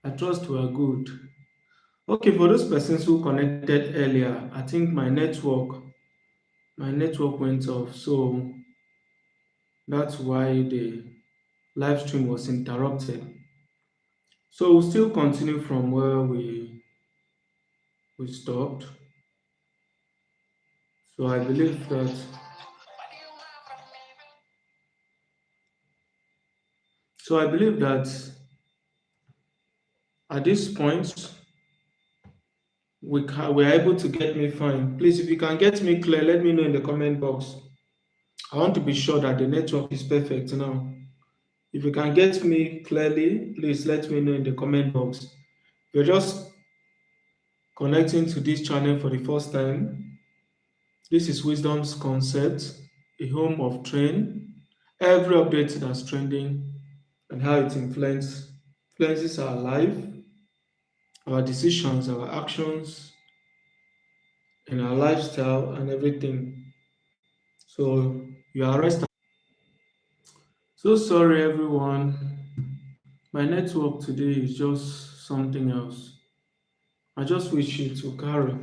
I trust we are good. Okay, for those persons who connected earlier, I think my network went off, so that's why the live stream was interrupted. So we'll still continue from where we stopped. So I believe that at this point we're able to get me fine. Please, if you can get me clear, let me know in the comment box. I want to be sure that the network is perfect now. If you can get me clearly, please let me know in the comment box. If you're just connecting to this channel for the first time, this is Wisdom's Concept, a home of trend. Every update that's trending and how it influences our life, our decisions, our actions, and our lifestyle and everything. So you are rest. So sorry everyone. My network today is just something else. I just wish you to carry.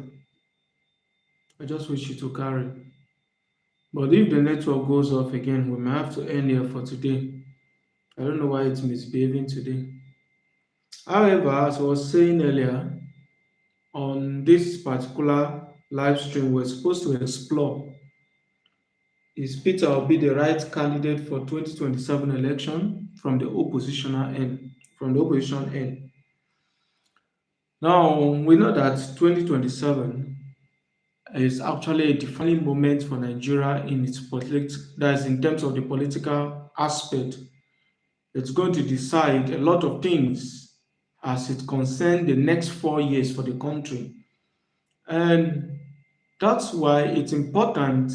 I just wish you to carry. But if the network goes off again, we may have to end here for today. I don't know why it's misbehaving today. However, as I was saying earlier, on this particular live stream, we're supposed to explore, is Peter Obi the right candidate for 2027 election from the oppositional end? From the opposition end. Now we know that 2027 is actually a defining moment for Nigeria in its that is in terms of the political aspect. It's going to decide a lot of things as it concerns the next 4 years for the country. And that's why it's important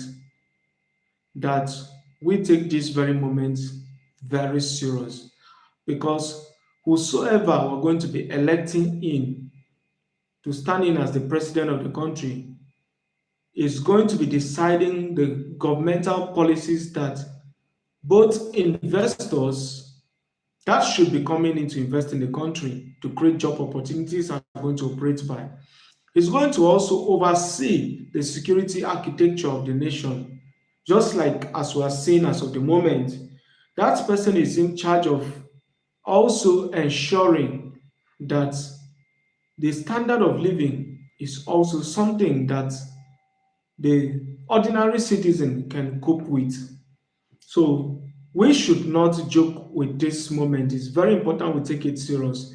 that we take this very moment very serious, because whosoever we're going to be electing in to stand in as the president of the country is going to be deciding the governmental policies that both investors that should be coming in to invest in the country to create job opportunities are going to operate by. He's going to also oversee the security architecture of the nation, just like as we are seeing as of the moment. That person is in charge of also ensuring that the standard of living is also something that the ordinary citizen can cope with. So we should not joke with this moment. It's very important we take it serious.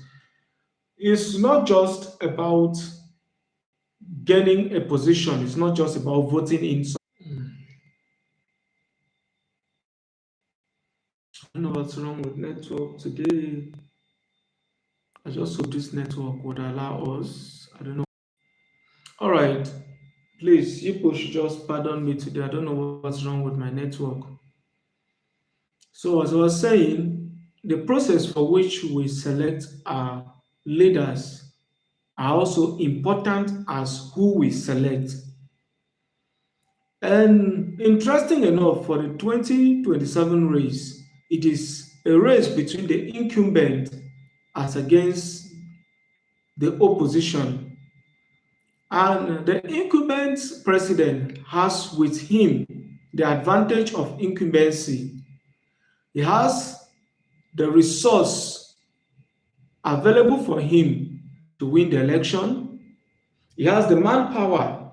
It's not just about gaining a position, it's not just about voting in. I don't know what's wrong with network today. I just hope this network would allow us. I don't know. All right. Please, people should just pardon me today. I don't know what's wrong with my network. So, as I was saying, the process for which we select our leaders are also important as who we select. And interesting enough, for the 2027 race, it is a race between the incumbent as against the opposition. And the incumbent president has with him the advantage of incumbency. He has the resource available for him to win the election. He has the manpower.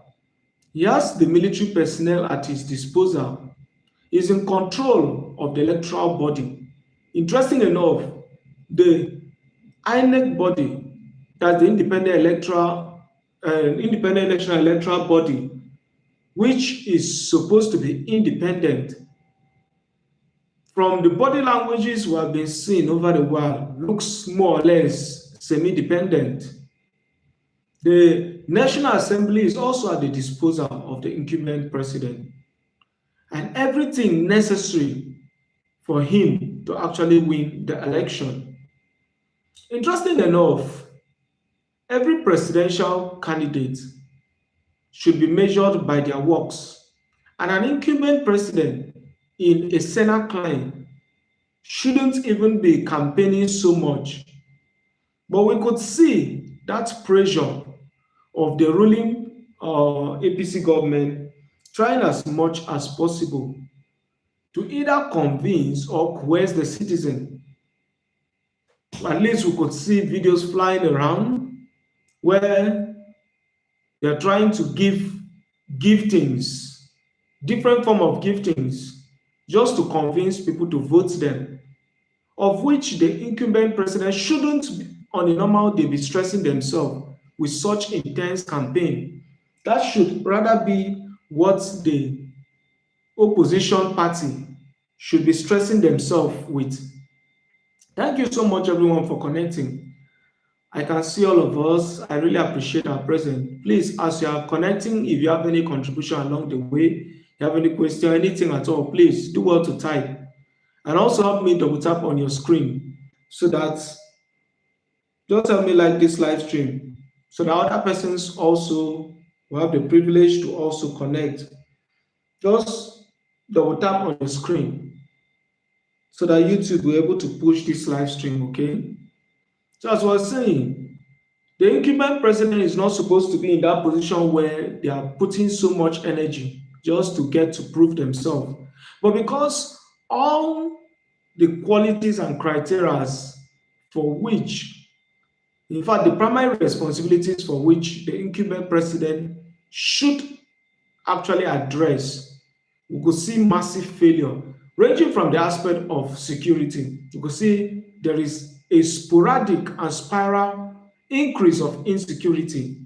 He has the military personnel at his disposal. He is in control of the electoral body. Interesting enough, the INEC body, that's the independent election electoral body, which is supposed to be independent, from the body languages we have been seeing over the world, looks more or less semi-dependent. The National Assembly is also at the disposal of the incumbent president, and everything necessary for him to actually win the election. Interesting enough, every presidential candidate should be measured by their works, and an incumbent president in a Senate climb shouldn't even be campaigning so much, But we could see that pressure of the ruling APC government trying as much as possible to either convince or coerce the citizen. At least we could see videos flying around where they're trying to give giftings, different form of giftings, just to convince people to vote them, of which the incumbent president shouldn't on a normal day be stressing themselves with such intense campaign. That should rather be what the opposition party should be stressing themselves with. Thank you so much, everyone, for connecting. I can see all of us. I really appreciate our presence. Please, as you are connecting, if you have any contribution along the way, you have any question, anything at all, please do well to type. And also help me double tap on your screen so that just help me like this live stream so that other persons also will have the privilege to also connect. Just double tap on your screen so that YouTube will be able to push this live stream, okay? So as I was saying, the incumbent president is not supposed to be in that position where they are putting so much energy just to get to prove themselves. But because all the qualities and criteria for which, in fact, the primary responsibilities for which the incumbent president should actually address, we could see massive failure, ranging from the aspect of security. You could see there is a sporadic and spiral increase of insecurity.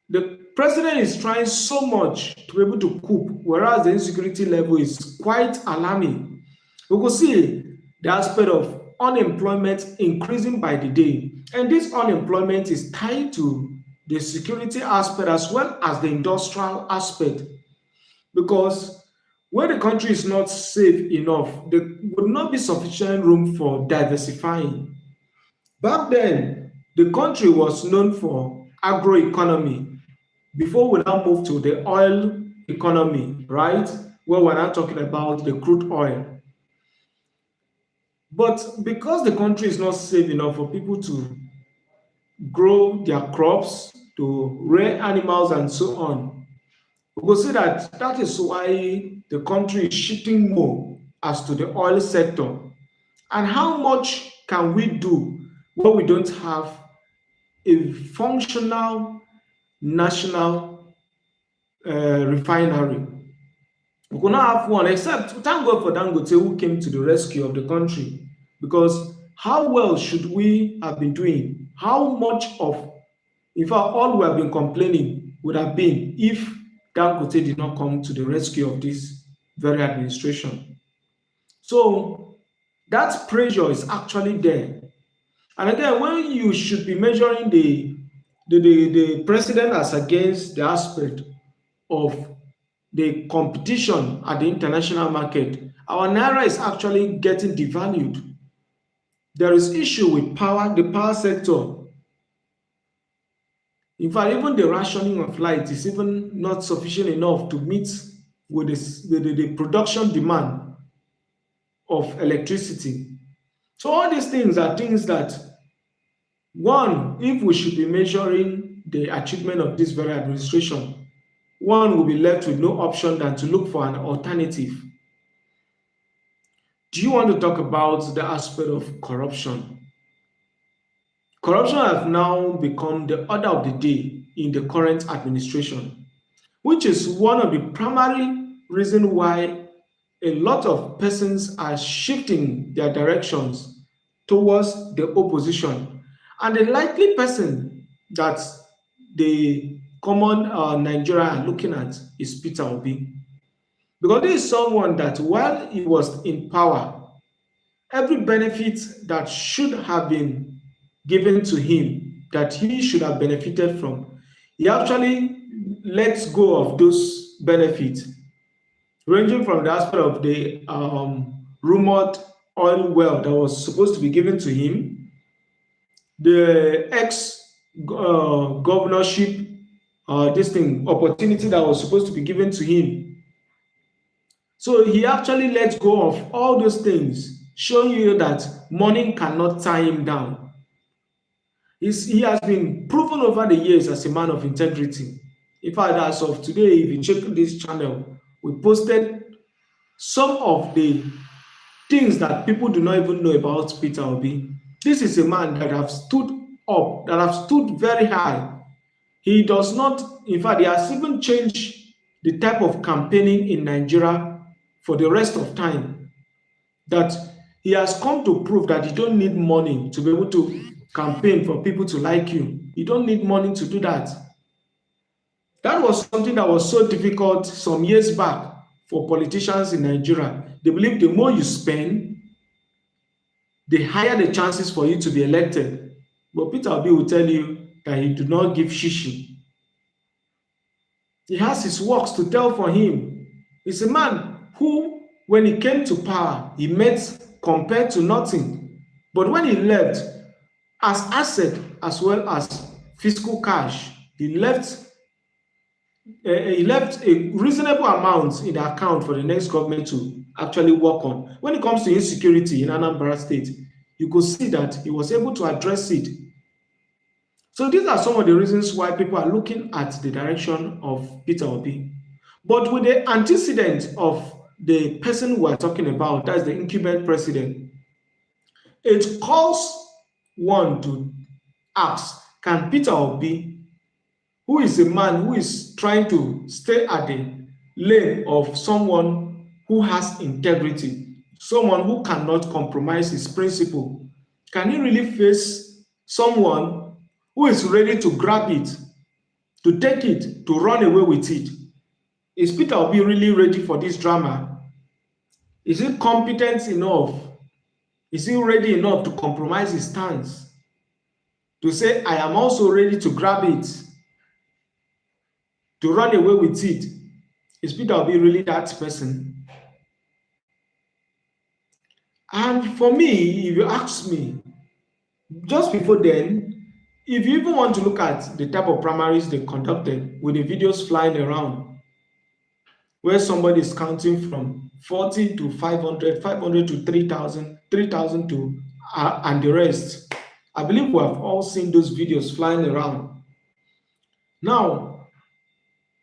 The president is trying so much to be able to cope, whereas the insecurity level is quite alarming. We could see the aspect of unemployment increasing by the day, and this unemployment is tied to the security aspect as well as the industrial aspect, because when the country is not safe enough, there would not be sufficient room for diversifying. Back then, the country was known for agroeconomy before we now move to the oil economy, right? Where we're now talking about the crude oil. But because the country is not safe enough for people to grow their crops, to rear animals, and so on, we will see that that is why the country is shifting more as to the oil sector. And how much can we do when we don't have a functional national refinery? We could not have one, except thank God for Dangote who came to the rescue of the country. Because how well should we have been doing? How much of, in fact, all we have been complaining would have been if Dangote did not come to the rescue of this very administration. So that pressure is actually there. And again, when you should be measuring the president as against the aspect of the competition at the international market, our naira is actually getting devalued. There is issue with power, the power sector. In fact, even the rationing of light is even not sufficient enough to meet with the production demand of electricity. So all these things are things that, one, if we should be measuring the achievement of this very administration, one will be left with no option than to look for an alternative. Do you want to talk about the aspect of corruption? Corruption has now become the order of the day in the current administration, which is one of the primary reasons why a lot of persons are shifting their directions towards the opposition. And the likely person that the common Nigerian are looking at is Peter Obi. Because this is someone that while he was in power, every benefit that should have been given to him, that he should have benefited from, he actually lets go of those benefits, ranging from the aspect of the rumored oil well that was supposed to be given to him, the ex governorship, this thing, opportunity that was supposed to be given to him. So he actually let go of all those things, showing you that money cannot tie him down. He has been proven over the years as a man of integrity. In fact, as of today, if you check this channel, we posted some of the things that people do not even know about Peter Obi. This is a man that have stood up, that have stood very high. He does not, in fact, he has even changed the type of campaigning in Nigeria for the rest of time. That he has come to prove that you don't need money to be able to campaign for people to like you. You don't need money to do that. That was something that was so difficult some years back for politicians in Nigeria. They believe the more you spend, the higher the chances for you to be elected. But Peter Obi will tell you that he do not give shishi. He has his works to tell for him. He's a man who, when he came to power, he met compared to nothing. But when he left, as asset as well as fiscal cash, he left a reasonable amount in the account for the next government to actually work on. When it comes to insecurity in Anambra State, you could see that he was able to address it. So these are some of the reasons why people are looking at the direction of Peter Obi. But with the antecedent of the person we are talking about, that's the incumbent president, it calls one to ask, can Peter Obi, who is a man who is trying to stay at the lane of someone who has integrity, someone who cannot compromise his principle, can he really face someone who is ready to grab it, to take it, to run away with it? Is Peter Obi really ready for this drama? Is he competent enough? Is he ready enough to compromise his stance? To say, I am also ready to grab it, to run away with it? Is Peter Obi really that person? And for me, if you ask me, just before then, if you even want to look at the type of primaries they conducted with the videos flying around, where somebody is counting from 40 to 500, 500 to 3,000, 3,000 to and the rest. I believe we have all seen those videos flying around. Now,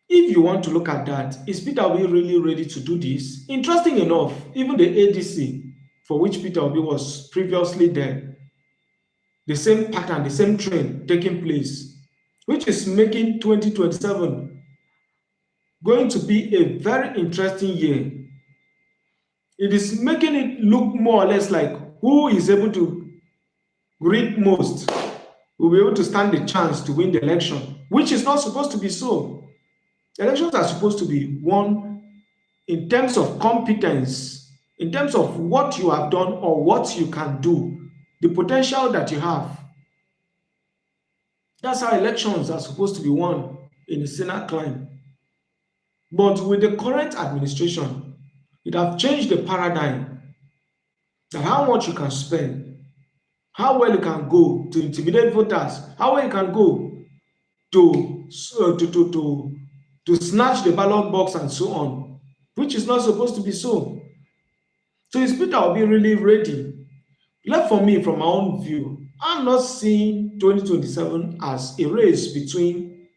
if you want to look at that, is Peter Obi really ready to do this? Interesting enough, even the ADC, for which Peter Obi was previously there, the same pattern, the same trend taking place, which is making 2027 going to be a very interesting year. It is making it look more or less like who is able to read most will be able to stand the chance to win the election, which is not supposed to be so. Elections are supposed to be won in terms of competence, in terms of what you have done or what you can do, the potential that you have. That's how elections are supposed to be won in a Senate climb. But with the current administration, it has changed the paradigm that how much you can spend, how well you can go to intimidate voters, how well you can go to snatch the ballot box and so on, which is not supposed to be so. So is Peter Obi really ready? Left for me, from my own view, I'm not seeing 2027 as a race between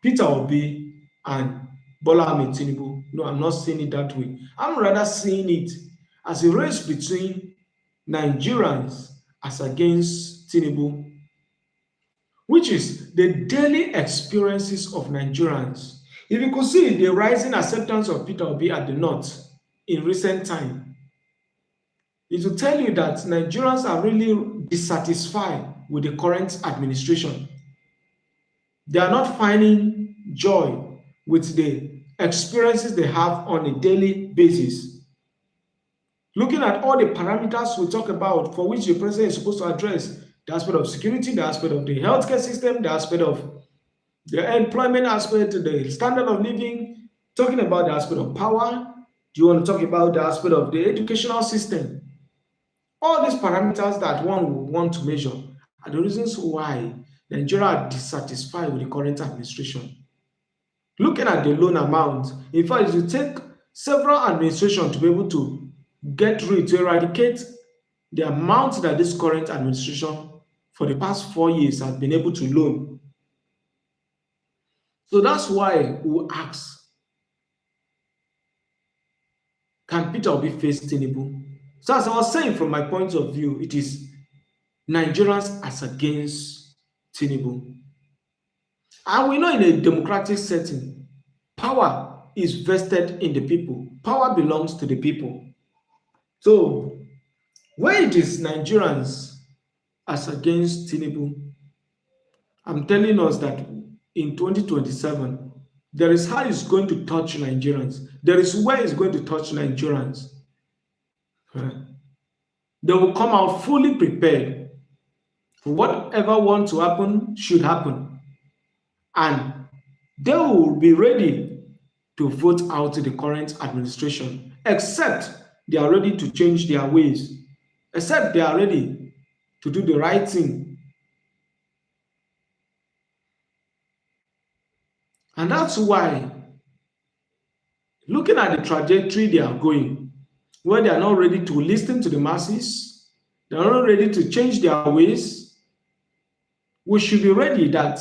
Peter Obi and Bola Ahmed Tinubu. No, I'm not seeing it that way. I'm rather seeing it as a race between Nigerians as against Tinubu, which is the daily experiences of Nigerians. If you could see the rising acceptance of Peter Obi at the north in recent time, it will tell you that Nigerians are really dissatisfied with the current administration. They are not finding joy with the experiences they have on a daily basis. Looking at all the parameters we talk about for which the president is supposed to address, the aspect of security, the aspect of the healthcare system, the aspect of the employment aspect, the standard of living, talking about the aspect of power. Do you want to talk about the aspect of the educational system? All these parameters that one will want to measure are the reasons why Nigeria are dissatisfied with the current administration. Looking at the loan amount, in fact, it will take several administrations to be able to get rid, to eradicate the amount that this current administration for the past 4 years has been able to loan. So that's why we ask, can Peter Obi face Tinubu? So as I was saying, from my point of view, it is Nigerians as against Tinubu. And we know in a democratic setting, power is vested in the people. Power belongs to the people. So when it is Nigerians as against Tinubu, I'm telling us that in 2027, there is how it's going to touch Nigerians. There is where it's going to touch Nigerians. Uh, They will come out fully prepared for whatever wants to happen should happen. And they will be ready to vote out the current administration, except they are ready to change their ways, except they are ready to do the right thing. And that's why, looking at the trajectory they are going, where they are not ready to listen to the masses, they are not ready to change their ways, we should be ready that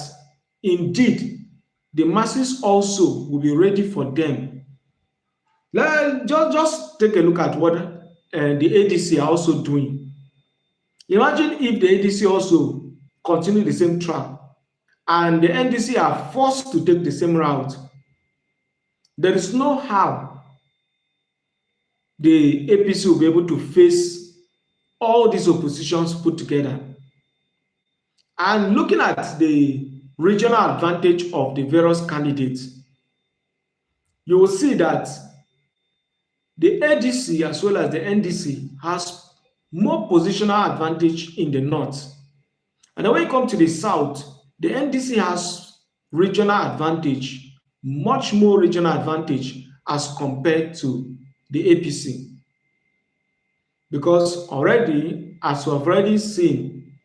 indeed the masses also will be ready for them. Just take a look at what the ADC are also doing. Imagine if the ADC also continue the same track and the NDC are forced to take the same route. There is no how the APC will be able to face all these oppositions put together. And looking at the regional advantage of the various candidates, you will see that the ADC as well as the NDC has more positional advantage in the north. And then when you come to the south, the NDC has regional advantage, much more regional advantage as compared to the APC. Because already, as we have already seen,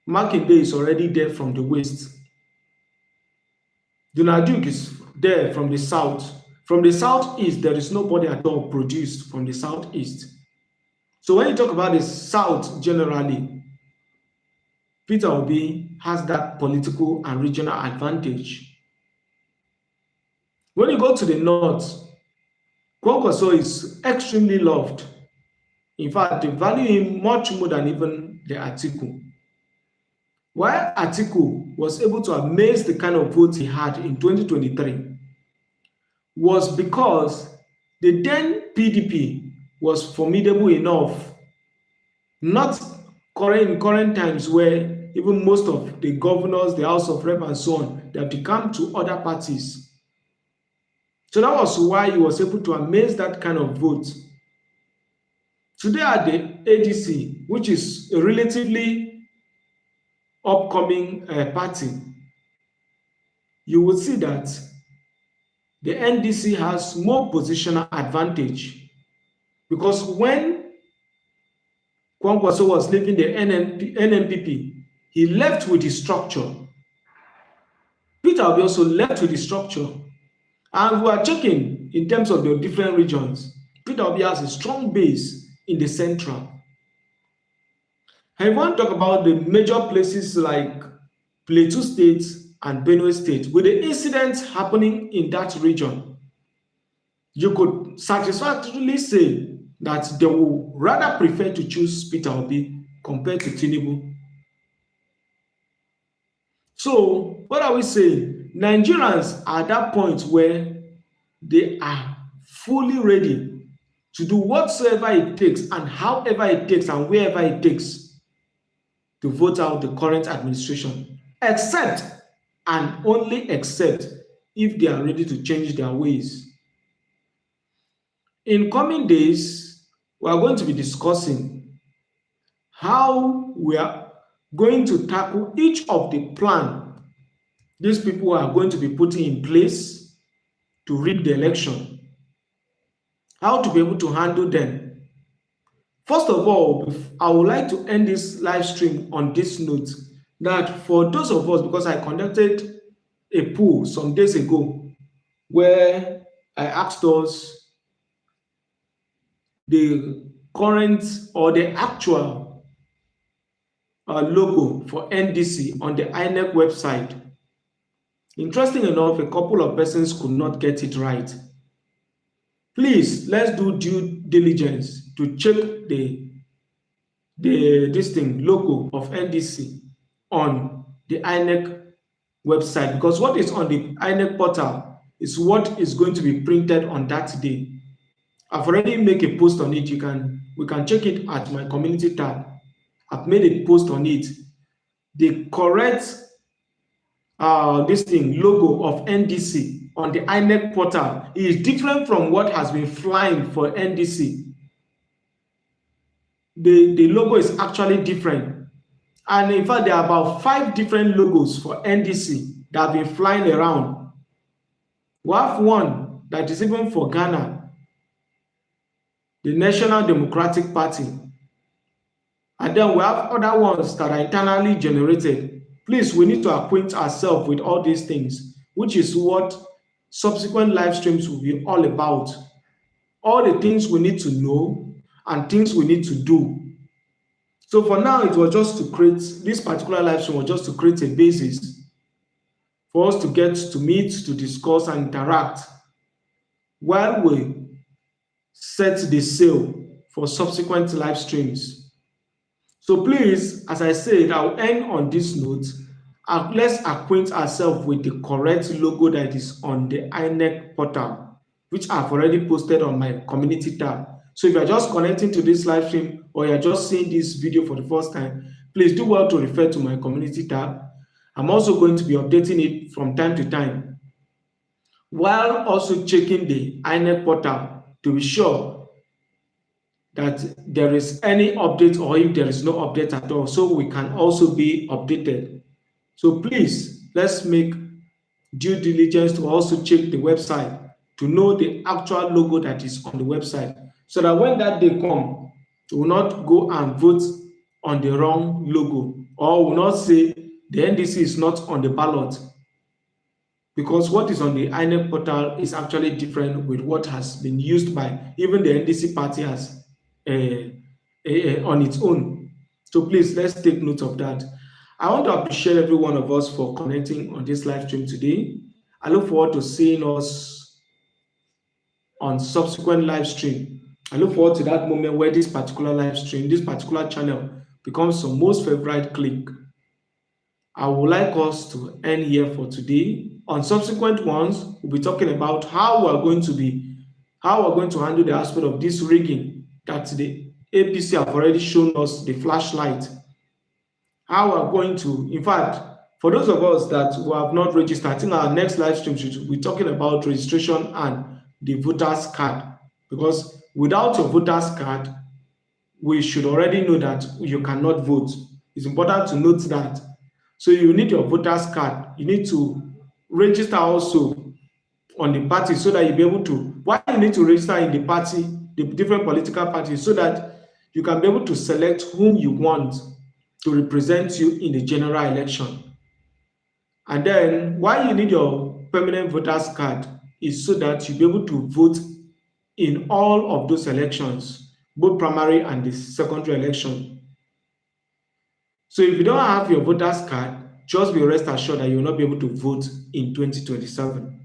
Makinde is already there from the west. Donald Duke is there from the south. From the southeast, there is nobody at all produced from the southeast. So when you talk about the south generally, Peter Obi has that political and regional advantage. When you go to the north, Kwankwaso is extremely loved. In fact, they value him much more than even the Atiku. Why Atiku was able to amaze the kind of votes he had in 2023 was because the then PDP was formidable enough, not in current times where even most of the governors, the House of Rep and so on, they have become to other parties. So that was why he was able to amaze that kind of vote. Today at the ADC, which is a relatively upcoming party, you will see that the NDC has more positional advantage because when Kwankwaso was leaving the NNPP, he left with his structure. Peter Obi also left with his structure. And we are checking in terms of the different regions. Peter Obi has a strong base in the central. I want to talk about the major places like Plateau State and Benue State, with the incidents happening in that region. You could satisfactorily say that they will rather prefer to choose Peter Obi compared to Tinubu. So, what are we saying? Nigerians are at that point where they are fully ready to do whatsoever it takes and however it takes and wherever it takes to vote out the current administration, except and only except if they are ready to change their ways. In coming days, we are going to be discussing how we are going to tackle each of the plan these people are going to be putting in place to rig the election, how to be able to handle them. First of all, I would like to end this live stream on this note that for those of us, because I conducted a poll some days ago where I asked us the current or the actual logo for NDC on the INEC website. Interesting enough, a couple of persons could not get it right. Please, let's do due diligence to check the this thing logo of NDC on the INEC website, because what is on the INEC portal is what is going to be printed on that day. I've already made a post on it. We can check it at my community tab. I've made a post on it. The correct this thing logo of NDC on the INEC portal is different from what has been flying for NDC. The logo is actually different. And in fact, there are about 5 different logos for NDC that have been flying around. We have one that is even for Ghana, the National Democratic Party. And then we have other ones that are internally generated. Please, we need to acquaint ourselves with all these things, which is what subsequent live streams will be all about. All the things we need to know and things we need to do. So for now, it was just to create, this particular live stream was just to create a basis for us to get to meet, to discuss and interact while we set the sail for subsequent live streams. So please, as I said, I'll end on this note. Let's acquaint ourselves with the correct logo that is on the INEC portal, which I've already posted on my community tab. So if you're just connecting to this live stream or you're just seeing this video for the first time, please do well to refer to my community tab. I'm also going to be updating it from time to time, while also checking the INEC portal to be sure that there is any update, or if there is no update at all, so we can also be updated. So please, let's make due diligence to also check the website to know the actual logo that is on the website, so that when that day comes, we will not go and vote on the wrong logo, or will not say the NDC is not on the ballot, because what is on the INEC portal is actually different with what has been used by even the NDC party as on its own. So please, let's take note of that. I want to appreciate every one of us for connecting on this live stream today. I look forward to seeing us on subsequent live stream. I look forward to that moment where this particular live stream, this particular channel becomes your most favorite click. I would like us to end here for today. On subsequent ones, we'll be talking about how we're going to handle the aspect of this rigging that the APC have already shown us the flashlight. How we're going to, in fact, for those of us that who have not registered, I think our next live stream should be talking about registration and the voter's card. Because without your voter's card, we should already know that you cannot vote. It's important to note that. So you need your voter's card. You need to register also on the party so that you'll be able to, why you need to register in the party, the different political parties, so that you can be able to select whom you want to represent you in the general election. And then why you need your permanent voter's card is so that you'll be able to vote in all of those elections, both primary and the secondary election. So if you don't have your voter's card, just be rest assured that you will not be able to vote in 2027.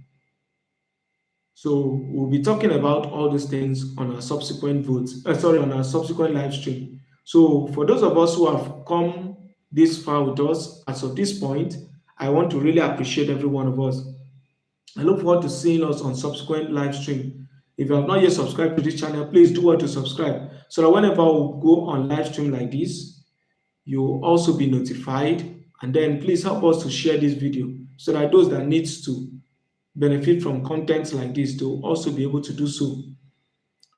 So we'll be talking about all these things on our subsequent on our subsequent live stream. So for those of us who have come this far with us as of this point, I want to really appreciate every one of us. I look forward to seeing us on subsequent live stream. If you have not yet subscribed to this channel, please do well to subscribe so that whenever we go on live stream like this, you'll also be notified. And then please help us to share this video so that those that needs to benefit from content like this to also be able to do so.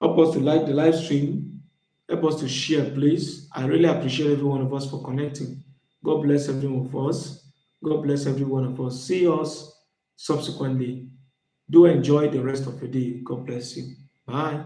Help us to like the live stream. Help us to share, please. I really appreciate every one of us for connecting. God bless every one of us. God bless every one of us. See us subsequently. Do enjoy the rest of your day. God bless you. Bye.